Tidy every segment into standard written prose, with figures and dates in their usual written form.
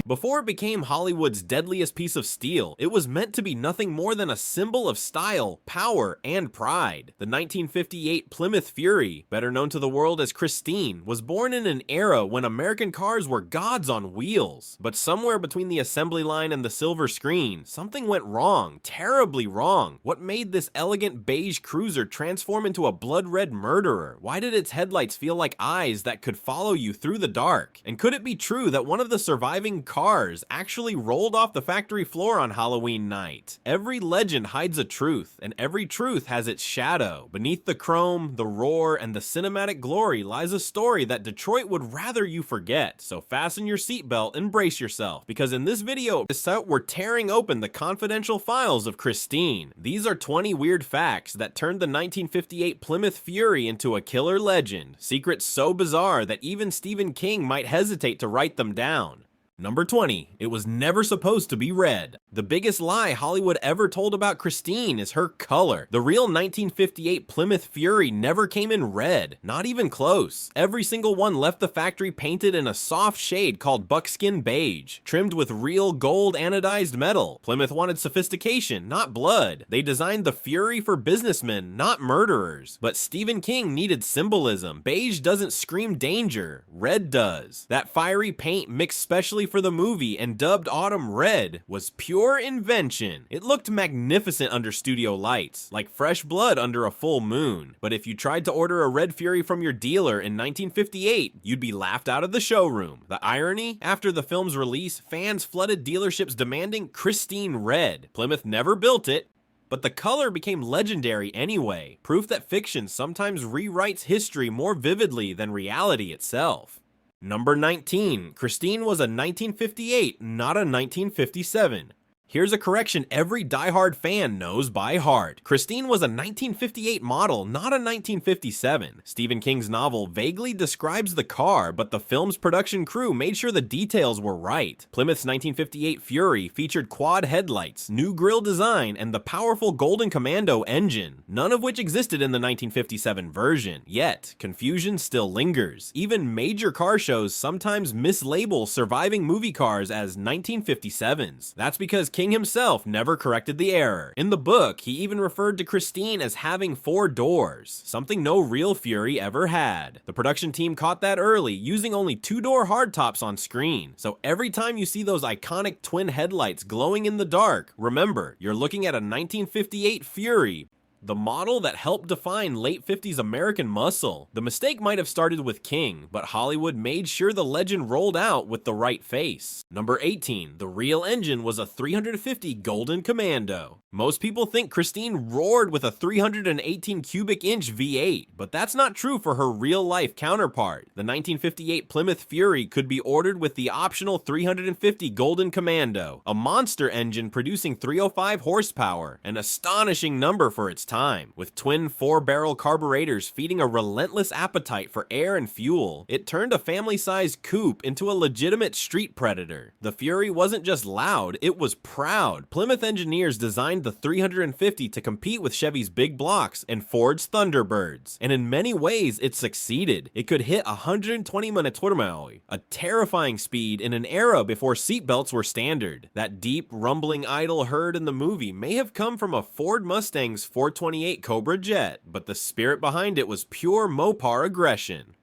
Before it became Hollywood's deadliest piece of steel, it was meant to be nothing more than a symbol of style, power, and pride. The 1958 Plymouth Fury, better known to the world as Christine, was born in an era when American cars were gods on wheels. But somewhere between the assembly line and the silver screen, something went wrong, terribly wrong. What made this elegant beige cruiser transform into a blood-red murderer? Why did its headlights feel like eyes that could follow you through the dark? And could it be true that one of the surviving cars actually rolled off the factory floor on Halloween night? Every legend hides a truth, and every truth has its shadow. Beneath the chrome, the roar, and the cinematic glory lies a story that Detroit would rather you forget. So fasten your seatbelt and brace yourself, because in this video, we're tearing open the confidential files of Christine. These are 20 weird facts that turned the 1958 Plymouth Fury into a killer legend. Secrets so bizarre that even Stephen King might hesitate to write them down. Number 20. It was never supposed to be red. The biggest lie Hollywood ever told about Christine is her color. The real 1958 Plymouth Fury never came in red, not even close. Every single one left the factory painted in a soft shade called buckskin beige, trimmed with real gold anodized metal. Plymouth wanted sophistication, not blood. They designed the Fury for businessmen, not murderers. But Stephen King needed symbolism. Beige doesn't scream danger, red does. That fiery paint mixed specially for the movie and dubbed Autumn Red was pure invention. It looked magnificent under studio lights, like fresh blood under a full moon. But if you tried to order a Red Fury from your dealer in 1958, you'd be laughed out of the showroom. The irony? After the film's release, fans flooded dealerships demanding Christine Red. Plymouth never built it, but the color became legendary anyway, proof that fiction sometimes rewrites history more vividly than reality itself. Number 19. Christine was a 1958, not a 1957. Here's a correction every diehard fan knows by heart. Christine was a 1958 model, not a 1957. Stephen King's novel vaguely describes the car, but the film's production crew made sure the details were right. Plymouth's 1958 Fury featured quad headlights, new grille design, and the powerful Golden Commando engine, none of which existed in the 1957 version. Yet, confusion still lingers. Even major car shows sometimes mislabel surviving movie cars as 1957s. That's because King himself never corrected the error. In the book, he even referred to Christine as having 4 doors, something no real Fury ever had. The production team caught that early, using only 2-door hardtops on screen. So every time you see those iconic twin headlights glowing in the dark, remember, you're looking at a 1958 Fury, the model that helped define late 50s American muscle. The mistake might have started with King, but Hollywood made sure the legend rolled out with the right face. Number 18. The real engine was a 350 Golden Commando. Most people think Christine roared with a 318 cubic inch V8, but that's not true for her real-life counterpart. The 1958 Plymouth Fury could be ordered with the optional 350 Golden Commando, a monster engine producing 305 horsepower, an astonishing number for its time. With twin 4-barrel carburetors feeding a relentless appetite for air and fuel, it turned a family-sized coupe into a legitimate street predator. The Fury wasn't just loud, it was proud. Plymouth engineers designed the 350 to compete with Chevy's big blocks and Ford's Thunderbirds, and in many ways it succeeded. It could hit 120 mph, a terrifying speed in an era before seatbelts were standard. That deep, rumbling idle heard in the movie may have come from a Ford Mustang's 428 Cobra Jet, but the spirit behind it was pure Mopar aggression.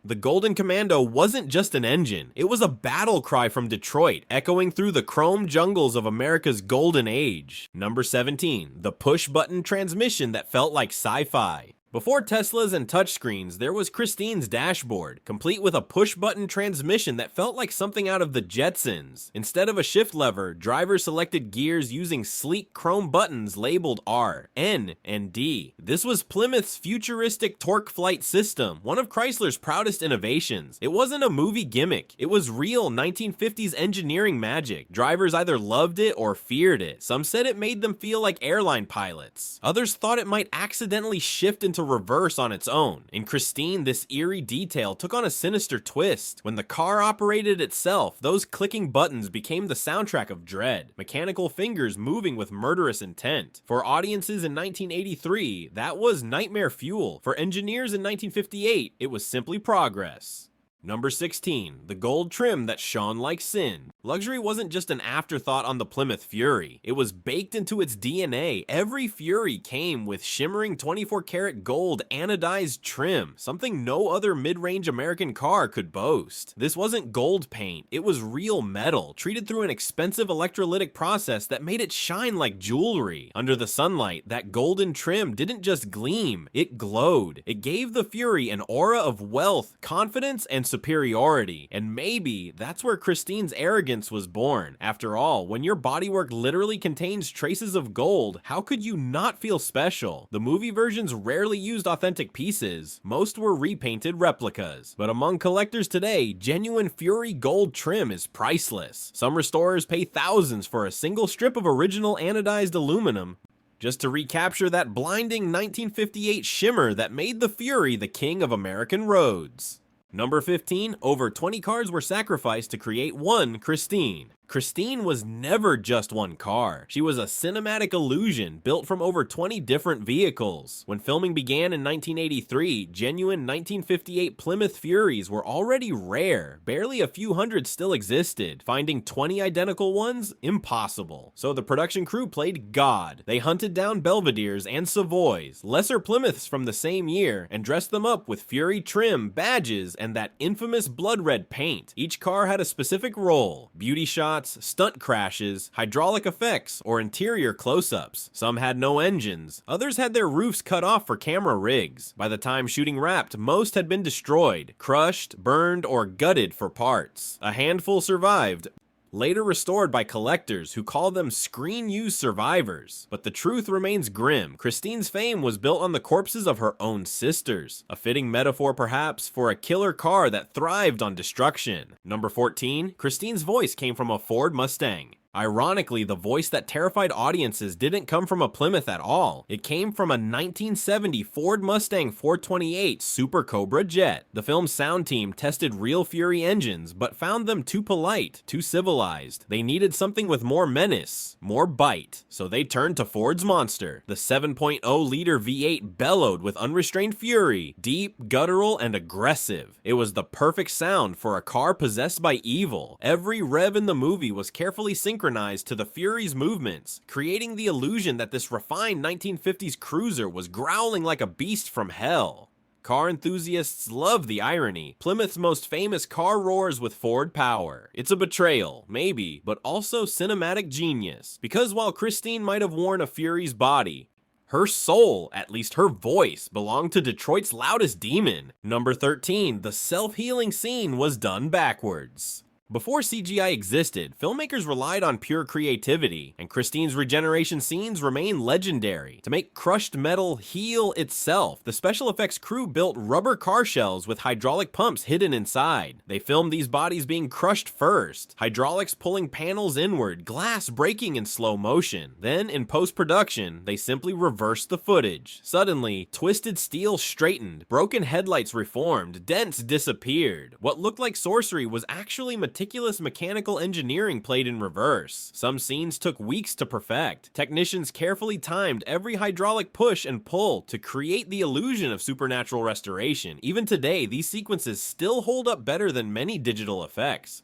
The Golden Commando wasn't just an engine, it was a battle cry from Detroit, echoing through the chrome jungles of America's golden age. Number 17. The push-button transmission that felt like sci-fi. Before Teslas and touchscreens, there was Christine's dashboard, complete with a push-button transmission that felt like something out of the Jetsons. Instead of a shift lever, drivers selected gears using sleek chrome buttons labeled R, N, and D. This was Plymouth's futuristic torque flight system, one of Chrysler's proudest innovations. It wasn't a movie gimmick, it was real 1950s engineering magic. Drivers either loved it or feared it. Some said it made them feel like airline pilots. Others thought it might accidentally shift into reverse on its own. In Christine, this eerie detail took on a sinister twist. When the car operated itself, those clicking buttons became the soundtrack of dread, mechanical fingers moving with murderous intent. For audiences in 1983, that was nightmare fuel. For engineers in 1958, it was simply progress. Number 16, the gold trim that shone like sin. Luxury wasn't just an afterthought on the Plymouth Fury. It was baked into its DNA. Every Fury came with shimmering 24-karat gold anodized trim, something no other mid-range American car could boast. This wasn't gold paint, it was real metal, treated through an expensive electrolytic process that made it shine like jewelry. Under the sunlight, that golden trim didn't just gleam, it glowed. It gave the Fury an aura of wealth, confidence, and superiority. And maybe that's where Christine's arrogance was born. After all, when your bodywork literally contains traces of gold, how could you not feel special? The movie versions rarely used authentic pieces. Most were repainted replicas. But among collectors today, genuine Fury gold trim is priceless. Some restorers pay thousands for a single strip of original anodized aluminum, just to recapture that blinding 1958 shimmer that made the Fury the king of American roads. Number 15, over 20 cars were sacrificed to create one Christine. Christine was never just one car. She was a cinematic illusion built from over 20 different vehicles. When filming began in 1983, genuine 1958 Plymouth Furies were already rare. Barely a few hundred still existed. Finding 20 identical ones? Impossible. So the production crew played God. They hunted down Belvederes and Savoys, lesser Plymouths from the same year, and dressed them up with Fury trim, badges, and that infamous blood red paint. Each car had a specific role: beauty shots, stunt crashes, hydraulic effects, or interior close-ups. Some had no engines, others had their roofs cut off for camera rigs. By the time shooting wrapped, most had been destroyed, crushed, burned, or gutted for parts. A handful survived, later restored by collectors who call them screen-used survivors. But the truth remains grim. Christine's fame was built on the corpses of her own sisters. A fitting metaphor, perhaps, for a killer car that thrived on destruction. Number 14, Christine's voice came from a Ford Mustang. Ironically, the voice that terrified audiences didn't come from a Plymouth at all. It came from a 1970 Ford Mustang 428 Super Cobra jet. The film's sound team tested real Fury engines, but found them too polite, too civilized. They needed something with more menace, more bite, so they turned to Ford's monster. The 7.0-liter V8 bellowed with unrestrained fury, deep, guttural, and aggressive. It was the perfect sound for a car possessed by evil. Every rev in the movie was carefully synchronized to the Fury's movements, creating the illusion that this refined 1950s cruiser was growling like a beast from hell. Car enthusiasts love the irony. Plymouth's most famous car roars with Ford power. It's a betrayal, maybe, but also cinematic genius. Because while Christine might have worn a Fury's body, her soul, at least her voice, belonged to Detroit's loudest demon. Number 13, the self-healing scene was done backwards. Before CGI existed, filmmakers relied on pure creativity, and Christine's regeneration scenes remain legendary. To make crushed metal heal itself, the special effects crew built rubber car shells with hydraulic pumps hidden inside. They filmed these bodies being crushed first, hydraulics pulling panels inward, glass breaking in slow motion. Then, in post-production, they simply reversed the footage. Suddenly, twisted steel straightened, broken headlights reformed, dents disappeared. What looked like sorcery was actually meticulous mechanical engineering played in reverse. Some scenes took weeks to perfect. Technicians carefully timed every hydraulic push and pull to create the illusion of supernatural restoration. Even today, these sequences still hold up better than many digital effects.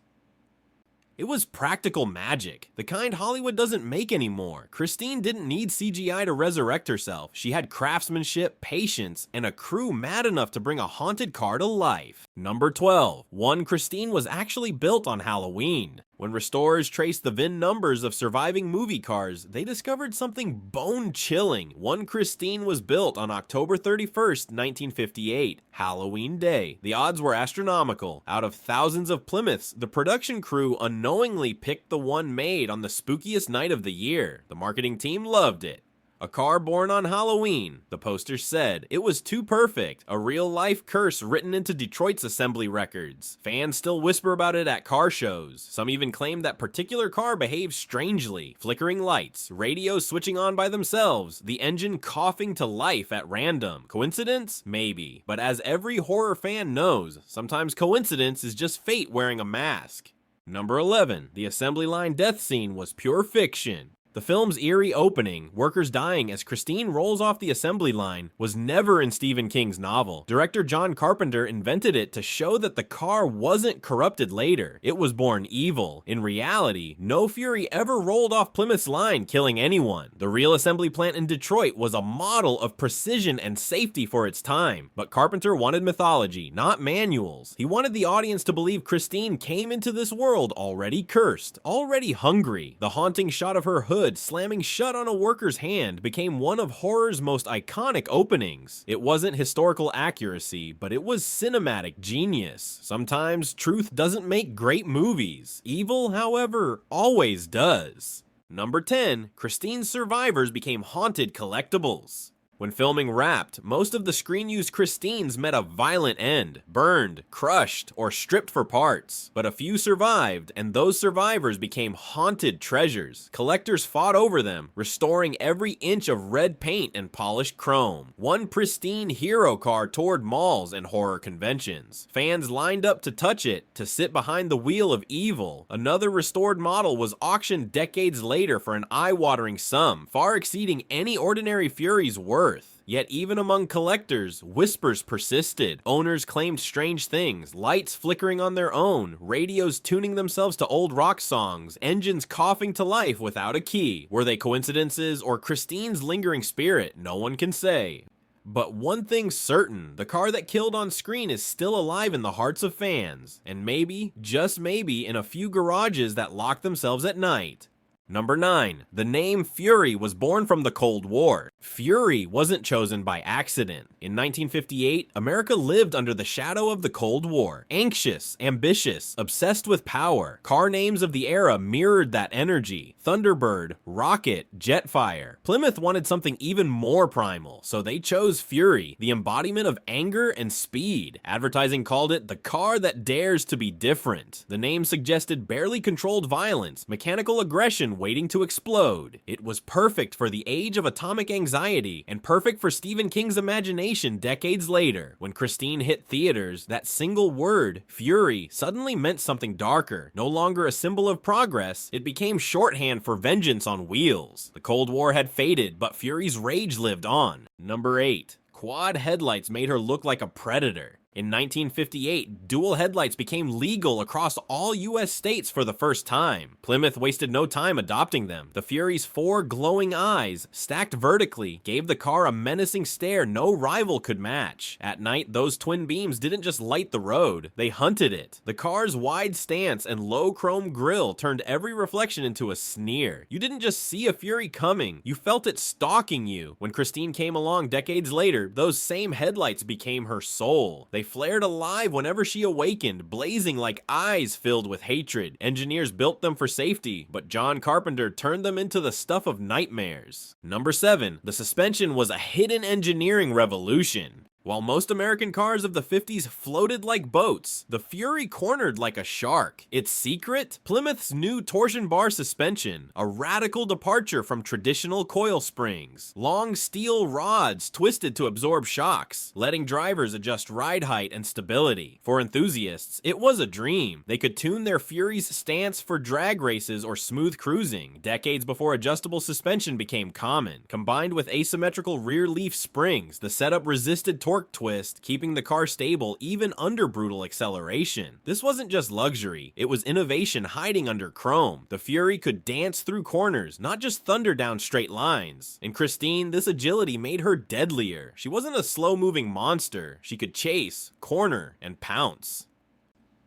It was practical magic, the kind Hollywood doesn't make anymore. Christine didn't need CGI to resurrect herself. She had craftsmanship, patience, and a crew mad enough to bring a haunted car to life. Number 12. One Christine was actually built on Halloween. When restorers traced the VIN numbers of surviving movie cars, they discovered something bone-chilling. One Christine was built on October 31st, 1958, Halloween Day. The odds were astronomical. Out of thousands of Plymouths, the production crew unknowingly picked the one made on the spookiest night of the year. The marketing team loved it. A car born on Halloween, the poster said. It was too perfect, a real-life curse written into Detroit's assembly records. Fans still whisper about it at car shows. Some even claim that particular car behaves strangely. Flickering lights, radios switching on by themselves, the engine coughing to life at random. Coincidence? Maybe. But as every horror fan knows, sometimes coincidence is just fate wearing a mask. Number 11. The assembly line death scene was pure fiction. The film's eerie opening, workers dying as Christine rolls off the assembly line, was never in Stephen King's novel. Director John Carpenter invented it to show that the car wasn't corrupted later. It was born evil. In reality, no Fury ever rolled off Plymouth's line, killing anyone. The real assembly plant in Detroit was a model of precision and safety for its time. But Carpenter wanted mythology, not manuals. He wanted the audience to believe Christine came into this world already cursed, already hungry. The haunting shot of her hood slamming shut on a worker's hand became one of horror's most iconic openings. It wasn't historical accuracy, but it was cinematic genius. Sometimes truth doesn't make great movies. Evil, however, always does. Number 10. Christine's survivors became haunted collectibles. When filming Wrapped, most of the screen-used Christines met a violent end, burned, crushed, or stripped for parts. But a few survived, and those survivors became haunted treasures. Collectors fought over them, restoring every inch of red paint and polished chrome. One pristine hero car toured malls and horror conventions. Fans lined up to touch it, to sit behind the wheel of evil. Another restored model was auctioned decades later for an eye-watering sum, far exceeding any ordinary Fury's worth. Yet even among collectors, whispers persisted. Owners claimed strange things, lights flickering on their own, radios tuning themselves to old rock songs, engines coughing to life without a key. Were they coincidences or Christine's lingering spirit? No one can say. But one thing's certain, the car that killed on screen is still alive in the hearts of fans. And maybe, just maybe, in a few garages that lock themselves at night. Number 9. The name Fury was born from the Cold War. Fury wasn't chosen by accident. In 1958, America lived under the shadow of the Cold War. Anxious, ambitious, obsessed with power. Car names of the era mirrored that energy. Thunderbird, Rocket, Jetfire. Plymouth wanted something even more primal, so they chose Fury, the embodiment of anger and speed. Advertising called it the car that dares to be different. The name suggested barely controlled violence, mechanical aggression waiting to explode. It was perfect for the age of atomic anxiety and perfect for Stephen King's imagination decades later. When Christine hit theaters, that single word, Fury, suddenly meant something darker. No longer a symbol of progress, it became shorthand for vengeance on wheels. The Cold War had faded, but Fury's rage lived on. Number 8. Quad headlights made her look like a predator. In 1958, dual headlights became legal across all US states for the first time. Plymouth wasted no time adopting them. The Fury's 4 glowing eyes, stacked vertically, gave the car a menacing stare no rival could match. At night, those twin beams didn't just light the road, they hunted it. The car's wide stance and low chrome grille turned every reflection into a sneer. You didn't just see a Fury coming, you felt it stalking you. When Christine came along decades later, those same headlights became her soul. They flared alive whenever she awakened, blazing like eyes filled with hatred. Engineers built them for safety, but John Carpenter turned them into the stuff of nightmares. Number 7. The suspension was a hidden engineering revolution. While most American cars of the 50s floated like boats, the Fury cornered like a shark. Its secret? Plymouth's new torsion bar suspension, a radical departure from traditional coil springs. Long steel rods twisted to absorb shocks, letting drivers adjust ride height and stability. For enthusiasts, it was a dream. They could tune their Fury's stance for drag races or smooth cruising, decades before adjustable suspension became common. Combined with asymmetrical rear leaf springs, the setup resisted torque twist, keeping the car stable even under brutal acceleration. This wasn't just luxury, it was innovation hiding under chrome. The Fury could dance through corners, not just thunder down straight lines. In Christine, this agility made her deadlier. She wasn't a slow-moving monster. She could chase, corner, and pounce.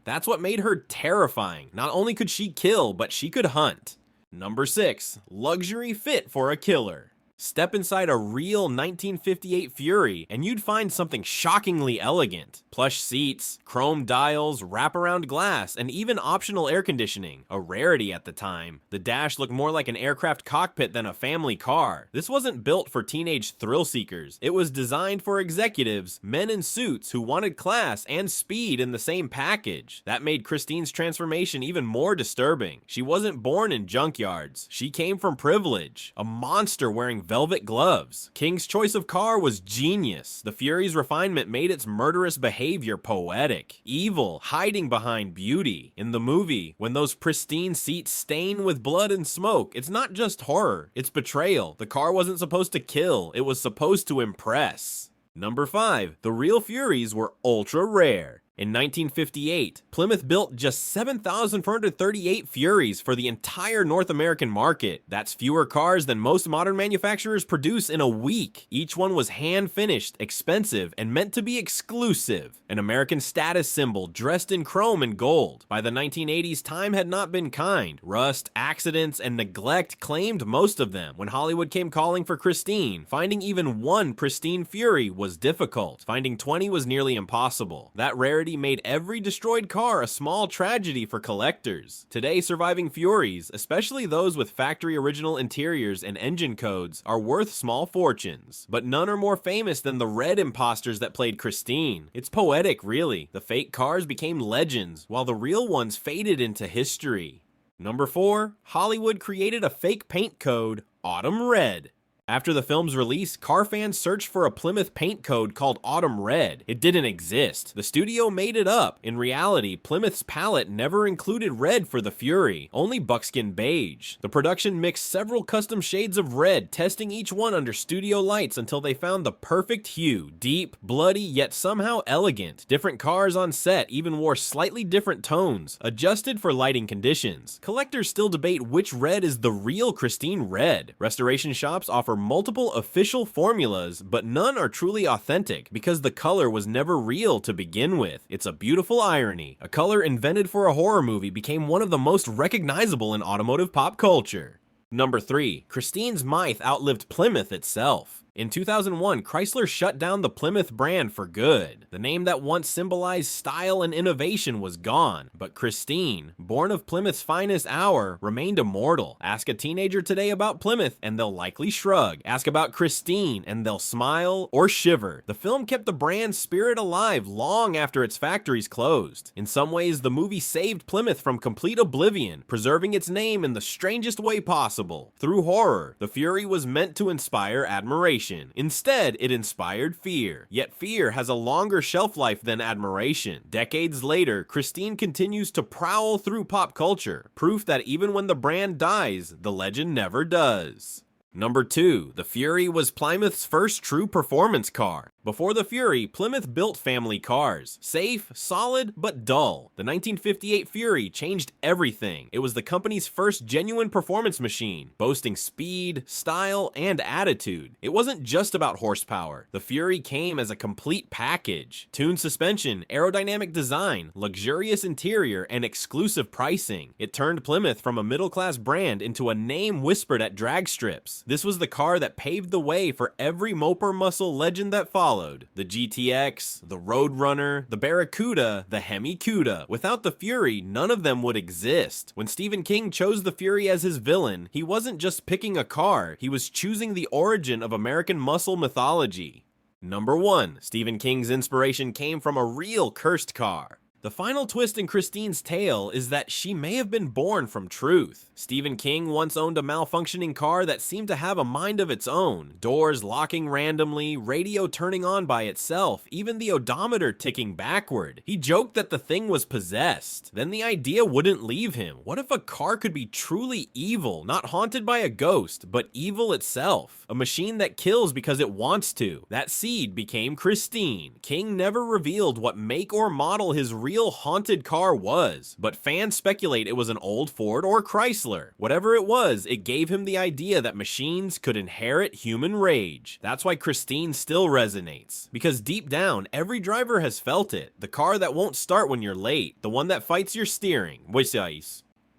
That's what made her terrifying. Not only could she kill, but she could hunt. Number 6. Luxury fit for a killer. Step inside a real 1958 Fury, and you'd find something shockingly elegant. Plush seats, chrome dials, wraparound glass, and even optional air conditioning, a rarity at the time. The dash looked more like an aircraft cockpit than a family car. This wasn't built for teenage thrill seekers. It was designed for executives, men in suits who wanted class and speed in the same package. That made Christine's transformation even more disturbing. She wasn't born in junkyards. She came from privilege. A monster wearing velvet gloves. King's choice of car was genius. The Fury's refinement made its murderous behavior poetic. Evil, hiding behind beauty. In the movie, when those pristine seats stain with blood and smoke, it's not just horror, it's betrayal. The car wasn't supposed to kill, it was supposed to impress. Number 5. The real Furies were ultra rare. In 1958, Plymouth built just 7,438 Furies for the entire North American market. That's fewer cars than most modern manufacturers produce in a week. Each one was hand-finished, expensive, and meant to be exclusive. An American status symbol dressed in chrome and gold. By the 1980s, time had not been kind. Rust, accidents, and neglect claimed most of them. When Hollywood came calling for Christine, finding even one pristine Fury was difficult. Finding 20 was nearly impossible. That rarity made every destroyed car a small tragedy for collectors. Today, surviving Furies, especially those with factory original interiors and engine codes, are worth small fortunes. But none are more famous than the red imposters that played Christine. It's poetic, really. The fake cars became legends, while the real ones faded into history. Number 4. Hollywood created a fake paint code, Autumn Red. After the film's release, car fans searched for a Plymouth paint code called Autumn Red. It didn't exist. The studio made it up. In reality, Plymouth's palette never included red for the Fury, only buckskin beige. The production mixed several custom shades of red, testing each one under studio lights until they found the perfect hue, deep, bloody, yet somehow elegant. Different cars on set even wore slightly different tones, adjusted for lighting conditions. Collectors still debate which red is the real Christine red. Restoration shops offer multiple official formulas, but none are truly authentic because the color was never real to begin with. It's a beautiful irony. A color invented for a horror movie became one of the most recognizable in automotive pop culture. Number 3. Christine's myth outlived Plymouth itself. In 2001, Chrysler shut down the Plymouth brand for good. The name that once symbolized style and innovation was gone, but Christine, born of Plymouth's finest hour, remained immortal. Ask a teenager today about Plymouth and they'll likely shrug. Ask about Christine and they'll smile or shiver. The film kept the brand's spirit alive long after its factories closed. In some ways, the movie saved Plymouth from complete oblivion, preserving its name in the strangest way possible. Through horror, the Fury was meant to inspire admiration. Instead, it inspired fear. Yet fear has a longer shelf life than admiration. Decades later, Christine continues to prowl through pop culture, proof that even when the brand dies, the legend never does. Number 2. The Fury was Plymouth's first true performance car. Before the Fury, Plymouth built family cars. Safe, solid, but dull. The 1958 Fury changed everything. It was the company's first genuine performance machine, boasting speed, style, and attitude. It wasn't just about horsepower. The Fury came as a complete package. Tuned suspension, aerodynamic design, luxurious interior, and exclusive pricing. It turned Plymouth from a middle-class brand into a name whispered at drag strips. This was the car that paved the way for every moper muscle legend that followed. The GTX, the Roadrunner, the Barracuda, the Hemi-Cuda. Without the Fury, none of them would exist. When Stephen King chose the Fury as his villain, he wasn't just picking a car, he was choosing the origin of American muscle mythology. Number 1. Stephen King's inspiration came from a real cursed car. The final twist in Christine's tale is that she may have been born from truth. Stephen King once owned a malfunctioning car that seemed to have a mind of its own. Doors locking randomly, radio turning on by itself, even the odometer ticking backward. He joked that the thing was possessed. Then the idea wouldn't leave him. What if a car could be truly evil, not haunted by a ghost, but evil itself? A machine that kills because it wants to. That seed became Christine. King never revealed what make or model his real haunted car was, but fans speculate it was an old Ford or Chrysler. Whatever it was, it gave him the idea that machines could inherit human rage. That's why Christine still resonates, because deep down, every driver has felt it. The car that won't start when you're late, the one that fights your steering.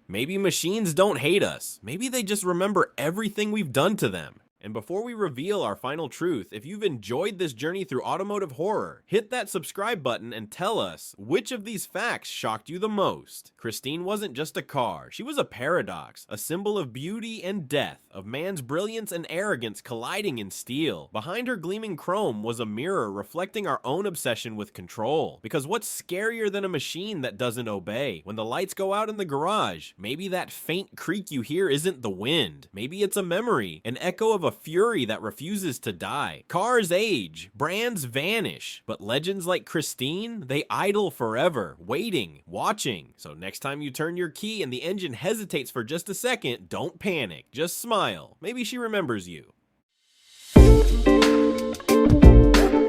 Maybe machines don't hate us. Maybe they just remember everything we've done to them. And before we reveal our final truth, if you've enjoyed this journey through automotive horror, hit that subscribe button and tell us which of these facts shocked you the most. Christine wasn't just a car, she was a paradox, a symbol of beauty and death, of man's brilliance and arrogance colliding in steel. Behind her gleaming chrome was a mirror reflecting our own obsession with control. Because what's scarier than a machine that doesn't obey? When the lights go out in the garage, maybe that faint creak you hear isn't the wind. Maybe it's a memory, an echo of a fury that refuses to die. Cars age, brands vanish, but legends like Christine, they idle forever, waiting, watching. So next time you turn your key and the engine hesitates for just a second, don't panic, just smile. Maybe she remembers you.